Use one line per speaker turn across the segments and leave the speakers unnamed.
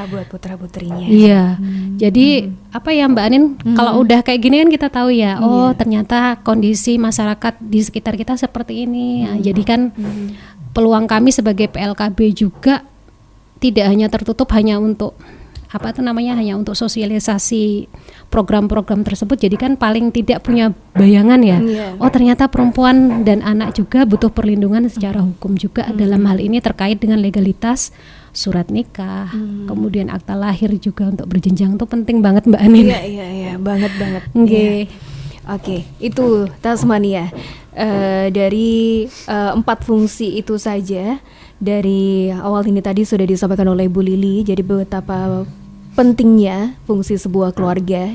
buat putra-putrinya.
Iya. Jadi apa ya Mbak Anin, kalau udah kayak gini kan kita tahu ya, oh ternyata kondisi masyarakat di sekitar kita seperti ini. Nah, jadi kan peluang kami sebagai PLKB juga tidak hanya tertutup hanya untuk hanya untuk sosialisasi program-program tersebut. Jadi kan paling tidak punya bayangan ya. Oh ternyata perempuan dan anak juga butuh perlindungan secara hukum juga dalam hal ini terkait dengan legalitas surat nikah, kemudian akta lahir juga untuk berjenjang itu penting banget Mbak Anin.
Iya, banget.
Nggih.
Oke, itu Tasmania. Dari 4 fungsi itu saja dari awal ini tadi sudah disampaikan oleh Bu Lili. Jadi betapa pentingnya fungsi sebuah keluarga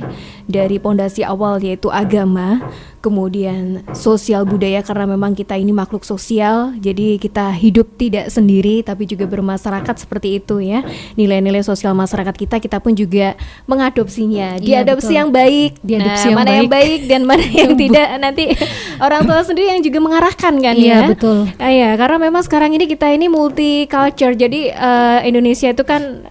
dari pondasi awal yaitu agama, kemudian sosial budaya karena memang kita ini makhluk sosial, jadi kita hidup tidak sendiri tapi juga bermasyarakat seperti itu ya. Nilai-nilai sosial masyarakat kita pun juga mengadopsinya, diadopsi yang baik. Mana yang baik dan mana yang tidak nanti orang tua sendiri yang juga mengarahkan kan ya.
Iya betul.
Iya, karena memang sekarang ini kita ini multicultural, jadi Indonesia itu kan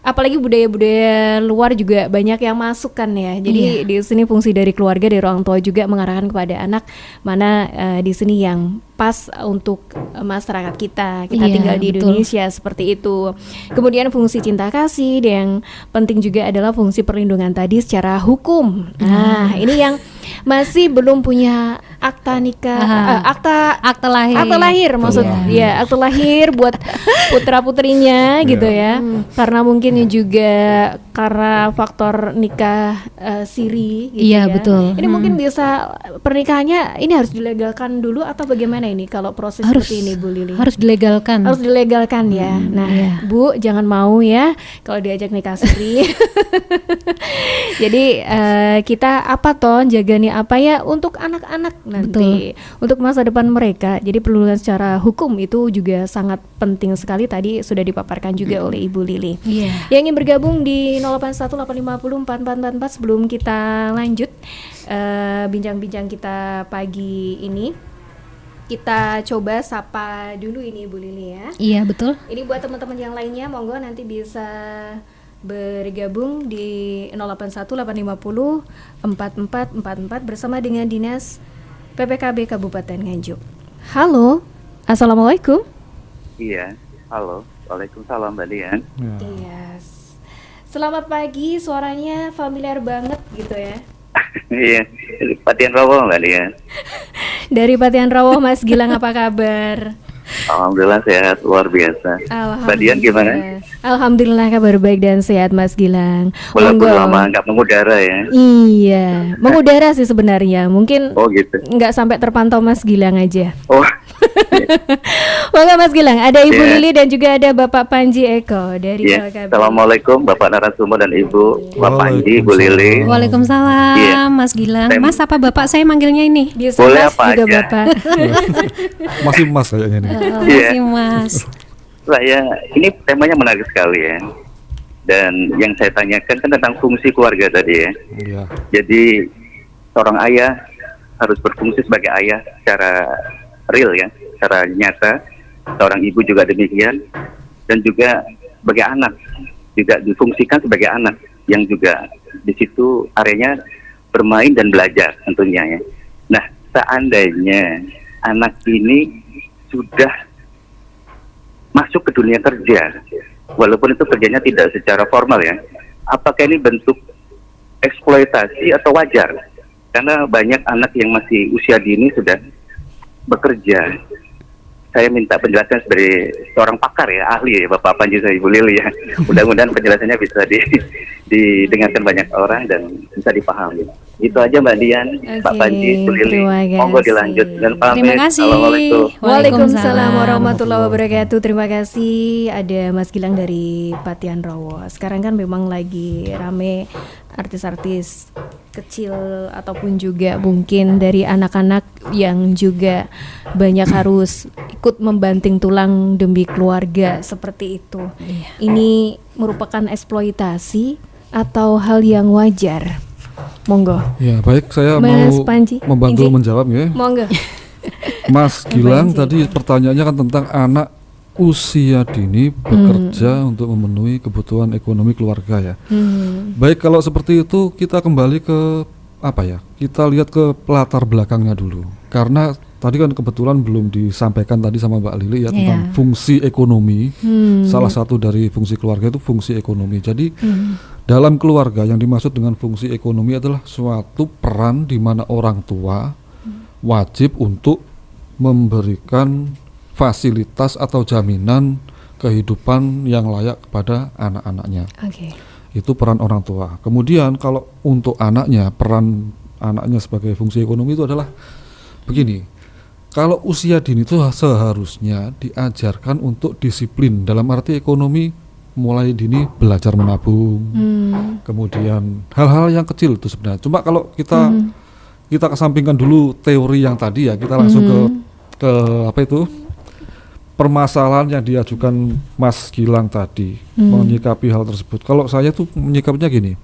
apalagi budaya-budaya luar juga banyak yang masuk kan ya. Jadi di sini fungsi dari keluarga, dari orang tua juga mengarahkan kepada anak mana di sini yang pas untuk masyarakat kita tinggal di Indonesia seperti itu. Kemudian fungsi cinta kasih dan yang penting juga adalah fungsi perlindungan tadi secara hukum. Nah, ini yang masih belum punya akta nikah, akta lahir maksudnya, akta lahir buat putra-putrinya gitu ya. Karena mungkin juga karena faktor nikah siri gitu ya.
Betul.
Ini mungkin bisa pernikahannya ini harus dilegalkan dulu atau bagaimana ini kalau proses seperti ini Bu Lili?
Harus dilegalkan.
Harus dilegalkan ya. Nah, Bu jangan mau ya kalau diajak nikah siri. Jadi kita jaga nih apa ya untuk anak-anak nanti, untuk masa depan mereka. Jadi perlindungan secara hukum itu juga sangat penting sekali. Tadi sudah dipaparkan juga oleh Ibu Lili. Yang ingin bergabung di 0818504444 sebelum kita lanjut bincang-bincang kita pagi ini. Kita coba sapa dulu ini Bu Lili ya.
Iya betul.
Ini buat teman-teman yang lainnya, monggo nanti bisa bergabung di 0818504444 bersama dengan Dinas PPKB Kabupaten Nganjuk. Halo, assalamualaikum.
Iya, halo, waalaikumsalam Mbak Dian.
Iya, selamat pagi, suaranya familiar banget gitu ya.
Iya, Patian Rawoh Mbak Dian.
Dari Patian Rawoh, Mas Gilang apa kabar?
Alhamdulillah sehat, luar biasa. Mbak Dian gimana?
Alhamdulillah kabar baik dan sehat Mas Gilang.
Walaupun lama nggak mengudara ya.
Iya, mengudara sih sebenarnya. Mungkin
gitu.
Nggak sampai terpantau Mas Gilang aja.
Monggo Mas Gilang, ada Ibu Lili dan juga ada Bapak Panji Eko dari PLKB.
Assalamualaikum Bapak narasumber dan Ibu, Bapak Panji, Ibu Lili.
Waalaikumsalam Mas Gilang. Mas apa Bapak saya manggilnya ini?
Boleh apa
juga
aja.
Bapak.
Masih Mas kayaknya nih.
Masih Mas.
Ini temanya menarik sekali ya. Dan yang saya tanyakan kan tentang fungsi keluarga tadi ya.
Iya.
Jadi seorang ayah harus berfungsi sebagai ayah secara real ya, secara nyata. Seorang ibu juga demikian, dan juga sebagai anak juga difungsikan sebagai anak yang juga di situ areanya bermain dan belajar tentunya ya. Nah, seandainya anak ini sudah masuk ke dunia kerja, walaupun itu kerjanya tidak secara formal ya, apakah ini bentuk eksploitasi atau wajar? Karena banyak anak yang masih usia dini sudah bekerja. Saya minta penjelasan dari seorang pakar ya, ahli ya, Bapak Panji dan Ibu Lili ya. Mudah-mudahan penjelasannya bisa didengarkan banyak orang dan bisa dipahami. Itu aja Mbak Dian, Pak Panji, Ibu Lili. Monggo dilanjut dan pamit.
Terima kasih.
Assalamualaikum.
Waalaikumsalam warahmatullahi wabarakatuh. Terima kasih. Ada Mas Gilang dari Patian Rawoh. Sekarang kan memang lagi rame artis-artis kecil ataupun juga mungkin dari anak-anak yang juga banyak harus ikut membanting tulang demi keluarga seperti itu. Ini merupakan eksploitasi atau hal yang wajar? Monggo.
Ya baik, saya
Mas
mau
Panji,
membantu
Inji.
menjawab ya.
Monggo.
Mas Gilang
Panji.
tadi pertanyaannya kan tentang anak usia dini bekerja untuk memenuhi kebutuhan ekonomi keluarga ya. Baik, kalau seperti itu kita kembali ke apa ya? Kita lihat ke latar belakangnya dulu. Karena tadi kan kebetulan belum disampaikan tadi sama Mbak Lili ya tentang fungsi ekonomi. Salah satu dari fungsi keluarga itu fungsi ekonomi. Jadi dalam keluarga yang dimaksud dengan fungsi ekonomi adalah suatu peran di mana orang tua wajib untuk memberikan fasilitas atau jaminan kehidupan yang layak kepada anak-anaknya. Itu peran orang tua. Kemudian kalau untuk anaknya, peran anaknya sebagai fungsi ekonomi itu adalah begini. Kalau usia dini itu seharusnya diajarkan untuk disiplin, dalam arti ekonomi mulai dini belajar menabung. Kemudian hal-hal yang kecil itu sebenarnya. Cuma kalau kita kesampingkan dulu teori yang tadi ya, kita langsung ke apa itu? Permasalahan yang diajukan Mas Gilang tadi, menyikapi hal tersebut. Kalau saya tuh menyikapinya gini,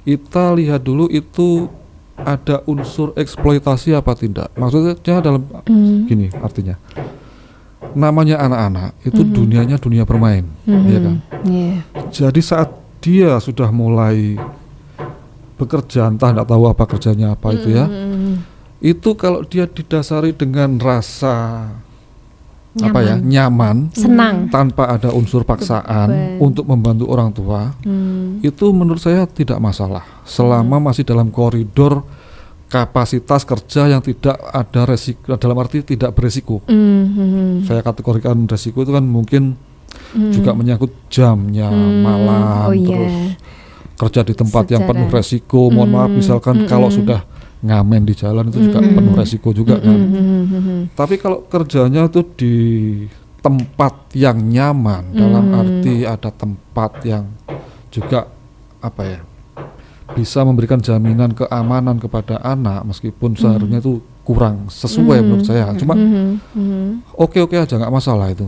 kita lihat dulu itu ada unsur eksploitasi apa tidak. Maksudnya dalam gini artinya, namanya anak-anak itu dunianya dunia bermain, ya kan? Jadi saat dia sudah mulai bekerja, entah tidak tahu apa kerjanya apa itu ya, itu kalau dia didasari dengan rasa nyaman,
senang,
tanpa ada unsur paksaan untuk membantu orang tua, itu menurut saya tidak masalah selama masih dalam koridor kapasitas kerja yang tidak ada resiko, dalam arti tidak beresiko. Saya kategorikan resiko itu kan mungkin juga menyangkut jamnya malam, terus kerja di tempat yang penuh resiko. Mohon maaf misalkan kalau sudah ngamen di jalan itu juga penuh resiko juga kan. Tapi kalau kerjanya itu di tempat yang nyaman, dalam arti ada tempat yang juga apa ya, bisa memberikan jaminan keamanan kepada anak, meskipun seharusnya itu kurang sesuai menurut saya. Cuma oke-oke aja, nggak masalah itu.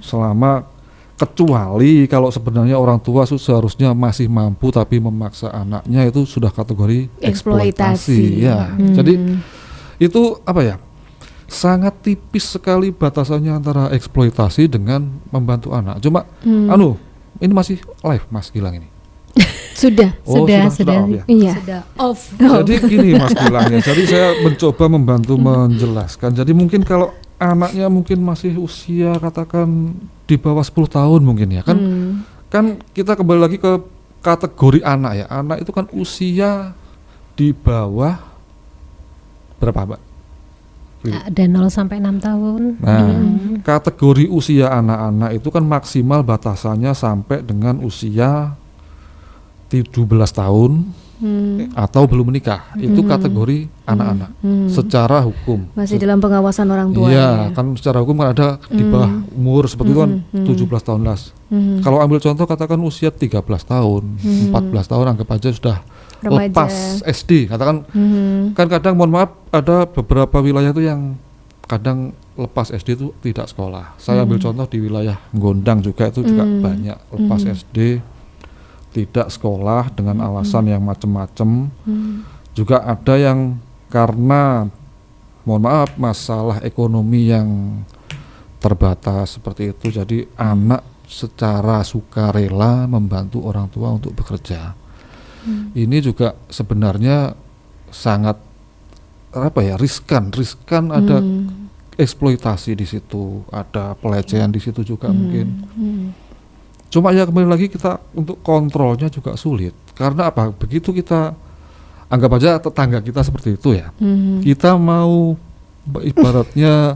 Selama kecuali kalau sebenarnya orang tua seharusnya masih mampu tapi memaksa anaknya, itu sudah kategori eksploitasi ya. Jadi itu apa ya, sangat tipis sekali batasannya antara eksploitasi dengan membantu anak. Cuma ini masih live Mas Gilang ini.
Sudah
off ya?
Iya.
Sudah off.
Jadi gini Mas Gilang ya, jadi saya mencoba membantu menjelaskan. Jadi mungkin kalau anaknya mungkin masih usia katakan di bawah 10 tahun mungkin ya kan, kan kita kembali lagi ke kategori anak ya. Anak itu kan usia di bawah berapa Mbak?
Ada 0 sampai 6 tahun.
Nah, kategori usia anak-anak itu kan maksimal batasannya sampai dengan usia 17 tahun atau belum menikah. Itu kategori anak-anak secara hukum.
Masih dalam pengawasan orang tua.
Iya, kan secara hukum kan ada di bawah umur seperti itu kan 17 tahun lah. Kalau ambil contoh katakan usia 13 tahun, 14 tahun anggap aja sudah
Remaja.
lepas SD. Katakan kan kadang mohon maaf ada beberapa wilayah itu yang kadang lepas SD itu tidak sekolah. Saya ambil contoh di wilayah Gondang juga itu juga banyak lepas SD tidak sekolah dengan alasan yang macam-macam. Juga ada yang karena mohon maaf masalah ekonomi yang terbatas seperti itu, jadi anak secara sukarela membantu orang tua untuk bekerja. Ini juga sebenarnya sangat apa ya, riskan ada eksploitasi di situ, ada pelecehan di situ juga mungkin. Cuma ya kembali lagi kita untuk kontrolnya juga sulit. Karena apa? Begitu kita anggap aja tetangga kita seperti itu ya. Kita mau ibaratnya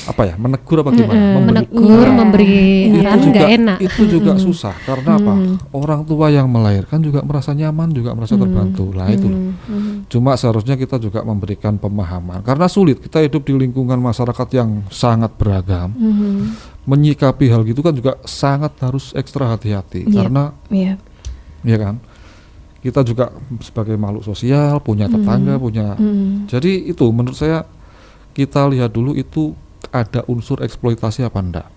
apa ya, menegur apa gimana?
Menegur, memberi arahan nggak enak.
Itu juga susah. Karena apa? Orang tua yang melahirkan juga merasa nyaman, juga merasa terbantu. Lah itu loh. Cuma seharusnya kita juga memberikan pemahaman. Karena sulit, kita hidup di lingkungan masyarakat yang sangat beragam. Menyikapi hal gitu kan juga sangat harus ekstra hati-hati. Karena ya kan, kita juga sebagai makhluk sosial, punya tetangga, punya jadi itu menurut saya kita lihat dulu itu ada unsur eksploitasi apa enggak.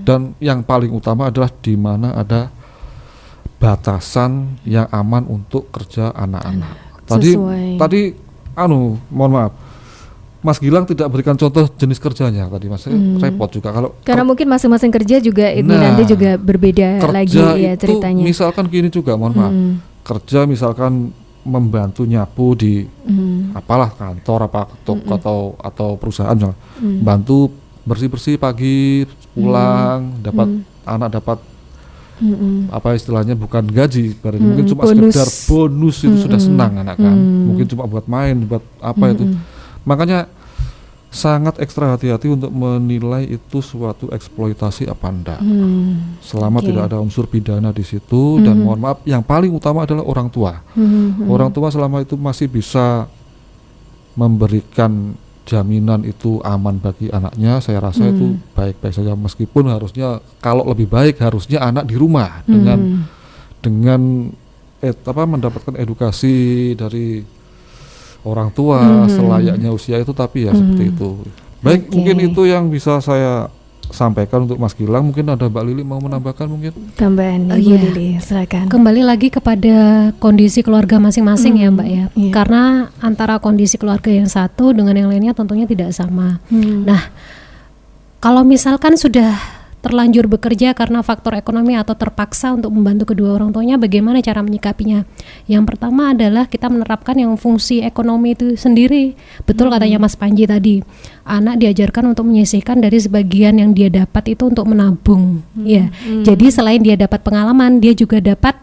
Dan yang paling utama adalah di mana ada batasan yang aman untuk kerja anak-anak. Tadi mohon maaf, Mas Gilang tidak berikan contoh jenis kerjanya tadi, Mas. Repot juga kalau
Karena mungkin masing-masing kerja juga ini
Nah,
nanti juga berbeda
kerja
lagi ya
itu
ceritanya.
misalkan gini juga, mohon maaf. Kerja misalkan membantu nyapu di apalah kantor apa toko atau perusahaan misalnya. Bantu bersih-bersih pagi pulang, dapat anak dapat apa istilahnya, bukan gaji, berarti mungkin cuma
bonus.
sekedar bonus itu sudah senang anak kan. Mungkin cuma buat main, buat apa itu. Makanya sangat ekstra hati-hati untuk menilai itu suatu eksploitasi apa enggak. Selama tidak ada unsur pidana di situ, dan mohon maaf yang paling utama adalah orang tua. Orang tua selama itu masih bisa memberikan jaminan itu aman bagi anaknya, saya rasa itu baik-baik saja, meskipun harusnya kalau lebih baik harusnya anak di rumah dengan mendapatkan edukasi dari orang tua selayaknya usia itu, tapi ya seperti itu. Baik, mungkin itu yang bisa saya sampaikan untuk Mas Gilang. Mungkin ada Mbak Lili mau menambahkan mungkin?
Tambahan Ibu Lili, silakan.
Kembali lagi kepada kondisi keluarga masing-masing ya Mbak ya. Karena antara kondisi keluarga yang satu dengan yang lainnya tentunya tidak sama. Nah, kalau misalkan sudah terlanjur bekerja karena faktor ekonomi atau terpaksa untuk membantu kedua orang tuanya, bagaimana cara menyikapinya? Yang pertama adalah kita menerapkan yang fungsi ekonomi itu sendiri. Betul katanya Mas Panji tadi, anak diajarkan untuk menyisihkan dari sebagian yang dia dapat itu untuk menabung. Ya, jadi selain dia dapat pengalaman, dia juga dapat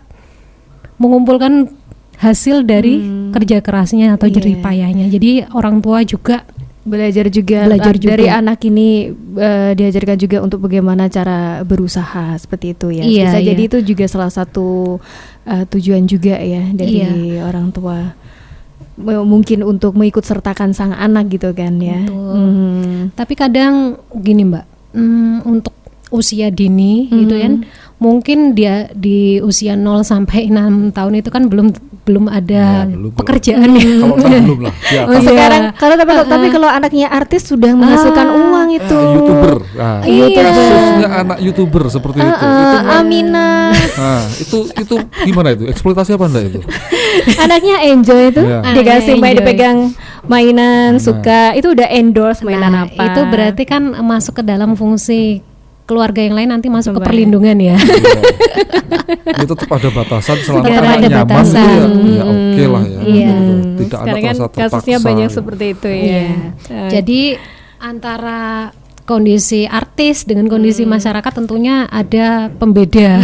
mengumpulkan hasil dari kerja kerasnya atau jerih payahnya. Jadi orang tua juga
belajar juga dari anak ini, diajarkan juga untuk bagaimana cara berusaha seperti itu ya. Bisa jadi itu juga salah satu tujuan juga ya dari orang tua, mungkin untuk mengikut sertakan sang anak gitu kan ya.
Tapi kadang gini Mbak, untuk usia dini gitu kan, mungkin dia di usia 0 sampai 6 tahun itu kan belum ada pekerjaan ya.
Kalau belum lah. Ya,
sekarang tapi kalau anaknya artis sudah menghasilkan uang itu.
YouTuber. Nah, kasusnya anak YouTuber seperti itu.
Amina.
Nah, itu gimana itu? Eksploitasi apa enggak itu?
Anaknya enjoy itu, dikasih main,
enjoy.
dipegang mainan, suka. Itu udah endorse mainan apa.
Itu berarti kan masuk ke dalam fungsi keluarga yang lain, nanti masuk ke perlindungan ya.
Itu tetap ada batasan selama
Tetap
anak
ada
nyaman
batasan.
itu ya oke lah ya. Tidak
Sekarang
ada
kan
rasa terpaksa.
kasusnya banyak seperti itu ya.
Jadi antara kondisi artis dengan kondisi masyarakat tentunya ada pembeda.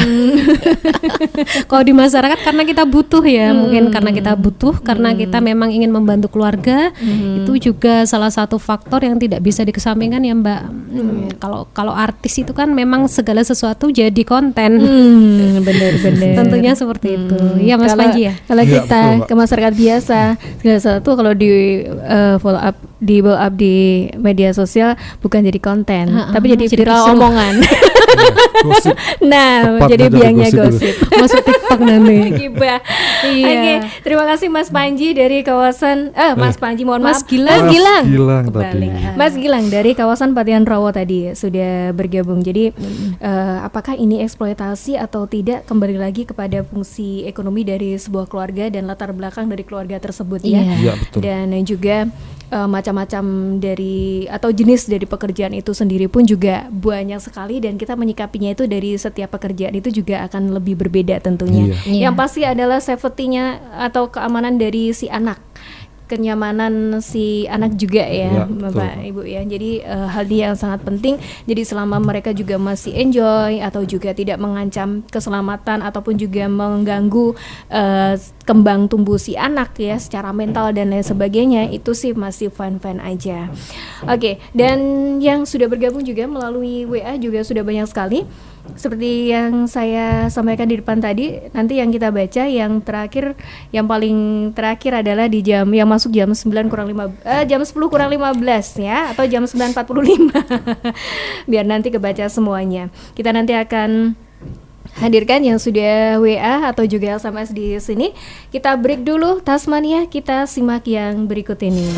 Kalau di masyarakat karena kita butuh ya, mungkin karena kita butuh, karena kita memang ingin membantu keluarga, itu juga salah satu faktor yang tidak bisa dikesampingkan ya Mbak. Kalau artis itu kan memang segala sesuatu jadi konten.
Benar-benar.
Tentunya seperti itu. Ya Mas Panji ya.
Kalau
Ya,
kita
betul, Mbak.
ke masyarakat biasa, segala sesuatu kalau di follow up di media sosial bukan jadi konten, tapi jadi
jadi
viral
kisruh.
omongan.
Gosip.
Nah,
Tepatnya
jadi
dari
biangnya
gosip itu.
gosip.
Masuk TikTok nanti.
Gibah.
Iya.
Oke, terima kasih Mas Panji dari kawasan Mas Panji, mohon
Mas
maaf.
Gilang.
Mas Gilang.
Gilang tadi.
Kebalik. Mas Gilang dari kawasan Patian Rawo tadi sudah bergabung. Jadi apakah ini eksploitasi atau tidak, kembali lagi kepada fungsi ekonomi dari sebuah keluarga dan latar belakang dari keluarga tersebut ya.
Iya, betul.
Dan juga macam-macam dari atau jenis dari pekerjaan itu sendiri pun juga banyak sekali, dan kita menyikapinya itu dari setiap pekerjaan itu juga akan lebih berbeda tentunya.
Iya.
Yang pasti adalah safety-nya atau keamanan dari si anak, kenyamanan si anak juga ya,
Ya, betul.
Bapak Ibu ya. Jadi hal ini yang sangat penting. Jadi selama mereka juga masih enjoy atau juga tidak mengancam keselamatan ataupun juga mengganggu kembang tumbuh si anak ya secara mental dan lain sebagainya, itu sih masih fun-fun aja. Oke, dan yang sudah bergabung juga melalui WA juga sudah banyak sekali. Seperti yang saya sampaikan di depan tadi, nanti yang kita baca yang terakhir, yang paling terakhir adalah di jam yang masuk jam 9 kurang 5 jam 10 kurang 15 ya, atau jam 9.45. Biar nanti kebaca semuanya. Kita nanti akan hadirkan yang sudah WA atau juga SMS di sini. Kita break dulu Tasmania, kita simak yang berikut ini.